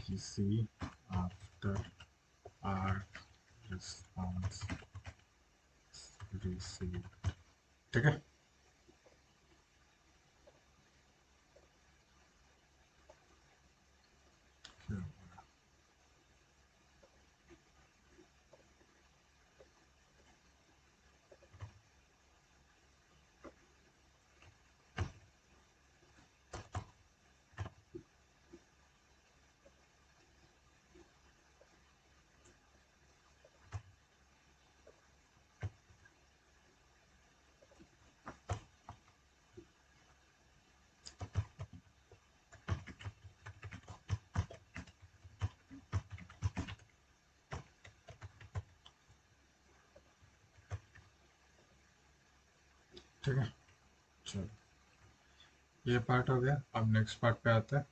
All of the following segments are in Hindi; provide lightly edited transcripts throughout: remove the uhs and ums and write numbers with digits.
PC after ARP response received. ठीक है, ठीक है। चलो, ये पार्ट हो गया। अब नेक्स्ट पार्ट पे आते हैं।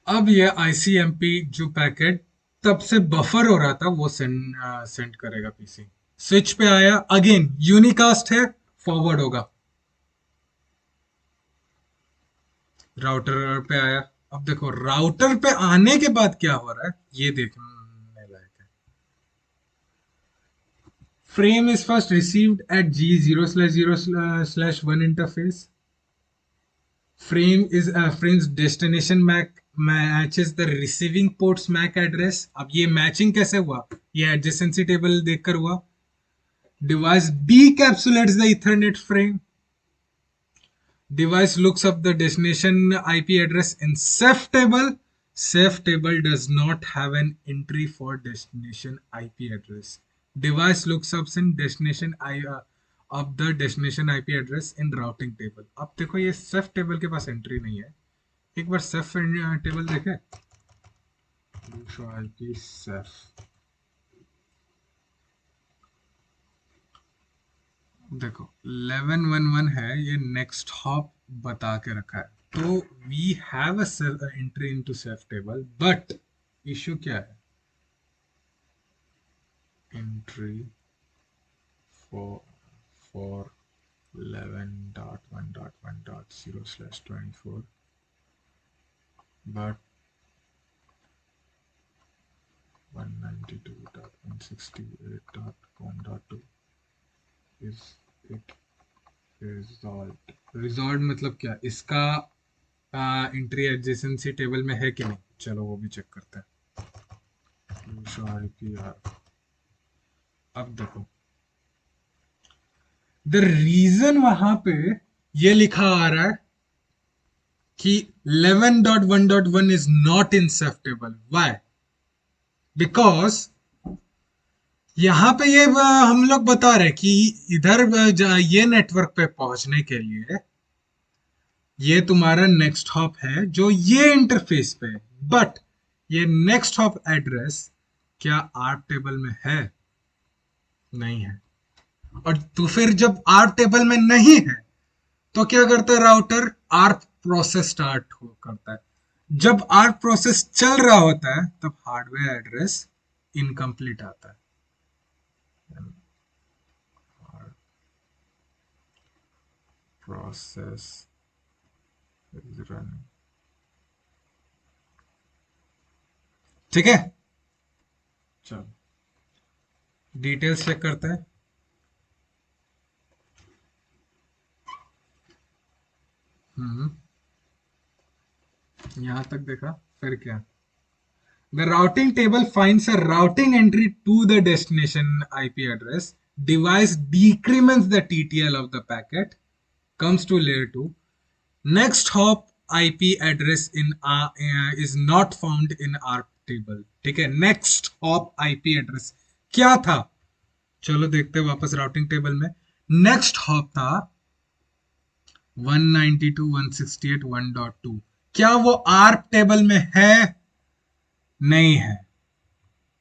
अब ये ICMP जो पैकेट तब से बफर हो रहा था वो सेंड करेगा पीसी। स्विच पे आया, अगेन यूनिकास्ट है, फॉरवर्ड होगा। राउटर पे आया, अब देखो राउटर पे आने के बाद क्या हो रहा है ये देखने लायक है। Frame is first received at G0/0/1 interface. Frames destination MAC matches the receiving ports MAC address. अब ये मैचिंग कैसे हुआ, ये एडजेसेंसी टेबल देखकर हुआ। Device decapsulates the ethernet frame. Device looks up the destination IP address in Ceph table. Ceph table does not have an entry for destination IP address. Device looks up in destination of the destination IP address in routing table. अब देखो ये Ceph table के पास एंट्री नहीं है। एक बार Ceph टेबल देखे, show IP Ceph। देखो 1111 है, ये नेक्स्ट हॉप बता के रखा है, तो we have a entry into safe table, but issue क्या है, entry for 11.1.1.0/24 but 192.168.1.2 is it resolved। Resolve मतलब क्या, इसका एंट्री एडजेसेंसी टेबल में है कि नहीं, चलो वो भी चेक करते हैं। अब देखो द रीजन वहां पे ये लिखा आ रहा है कि 11.1.1 is not in safe table. Why? Because यहां पे ये हम लोग बता रहे कि इधर ये नेटवर्क पे पहुंचने के लिए ये तुम्हारा नेक्स्ट हॉप है जो ये इंटरफेस पे है, बट ये नेक्स्ट हॉप एड्रेस क्या आर्प टेबल में है? नहीं है। और तो फिर जब आर्प टेबल में नहीं है तो क्या करता है राउटर, आर्प प्रोसेस स्टार्ट करता है। जब आर्प प्रोसेस चल रहा होता है तब हार्डवेयर एड्रेस इनकम्प्लीट आता है। Process is running. ठीक है, चलो डिटेल्स चेक करते हैं। यहां तक देखा, फिर क्या? The routing table finds a routing entry to the destination IP address. Device decrements the TTL of the packet, comes to layer 2. Next hop IP address is not found in ARP table. ठीक है, next hop IP address क्या था? चलो देखते हैं वापस राउटिंग टेबल में। नेक्स्ट हॉप था 192.168.1.2। क्या वो आर्प टेबल में है? नहीं है।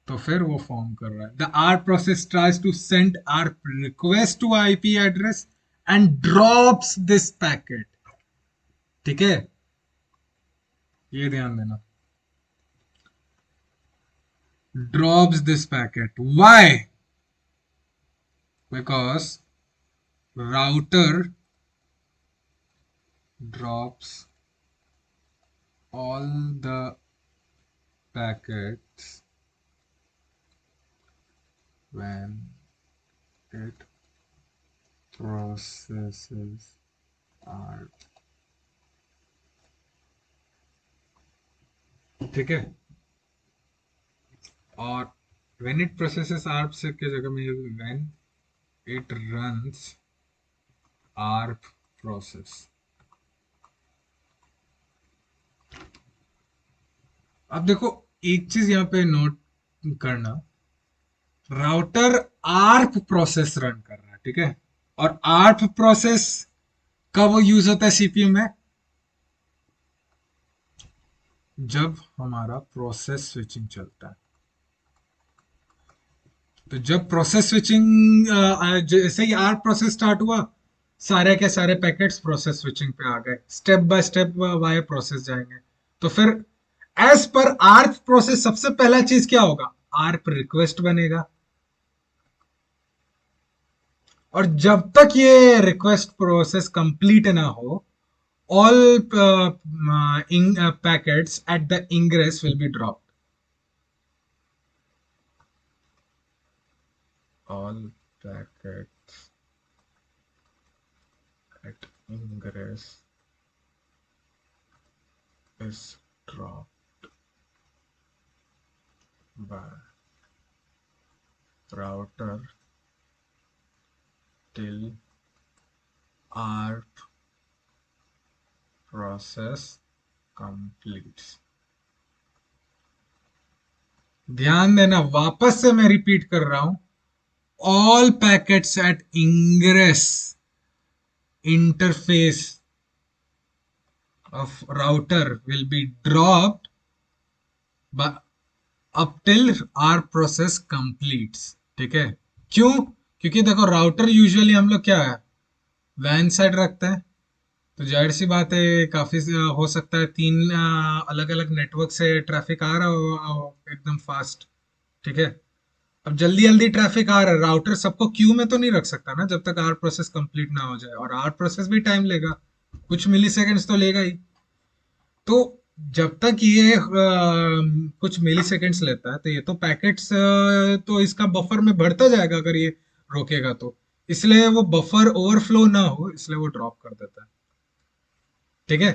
तो फिर वो फॉर्म कर रहा है the ARP process tries to send ARP request to IP address and drops this packet. ठीक है, ये ध्यान देना, drops this packet। Why? Because router drops all the packets when it processes ARP. ठीक है, और when it processes ARP से की जगह में when it runs ARP process. अब देखो एक चीज यहाँ पे नोट करना, राउटर आर्प प्रोसेस रन कर रहा है, ठीक है, और आर्प प्रोसेस कब वो यूज होता है सीपीयू में, जब हमारा प्रोसेस स्विचिंग चलता है। तो जब प्रोसेस स्विचिंग जैसे ही आर्प प्रोसेस स्टार्ट हुआ, सारे के सारे पैकेट्स प्रोसेस स्विचिंग पे आ गए, step by step via process जाएंगे। तो फिर एज पर आर्प प्रोसेस सबसे पहला चीज क्या होगा, आर्प रिक्वेस्ट बनेगा, और जब तक ये रिक्वेस्ट प्रोसेस कंप्लीट ना हो, all packets at the ingress will be dropped. All packets at ingress is dropped by router till ARP process completes. ध्यान देना, वापस से मैं रिपीट कर रहा हूं, all packets at ingress interface of router will be dropped by up till our process completes. ठीक है, क्यों? क्योंकि देखो राउटर यूजुअली हम लोग क्या है, वैन साइड रखते हैं, तो जाहिर सी बात है काफी हो सकता है तीन अलग अलग नेटवर्क से ट्रैफिक आ रहा हो एकदम फास्ट, ठीक है। अब जल्दी जल्दी ट्रैफिक आ रहा है, राउटर सबको क्यू में तो नहीं रख सकता ना जब तक आर प्रोसेस कंप्लीट ना हो जाए, और आर प्रोसेस भी टाइम लेगा, कुछ मिली सेकेंड्स तो लेगा ही। तो जब तक ये कुछ मिली सेकेंड्स लेता है, तो ये तो पैकेट्स तो इसका बफर में बढ़ता जाएगा अगर ये रोकेगा तो, इसलिए वो बफर ओवरफ्लो ना हो इसलिए वो ड्रॉप कर देता है, ठीक है।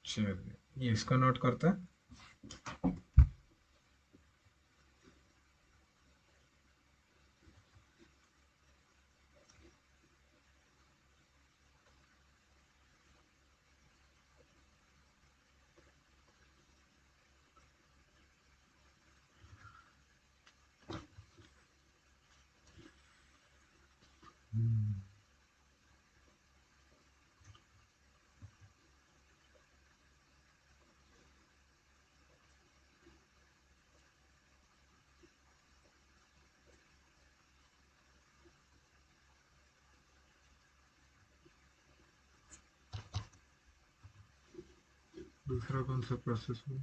चलिए ये इसको नोट करता है। दूसरा कौन सा प्रोसेस है?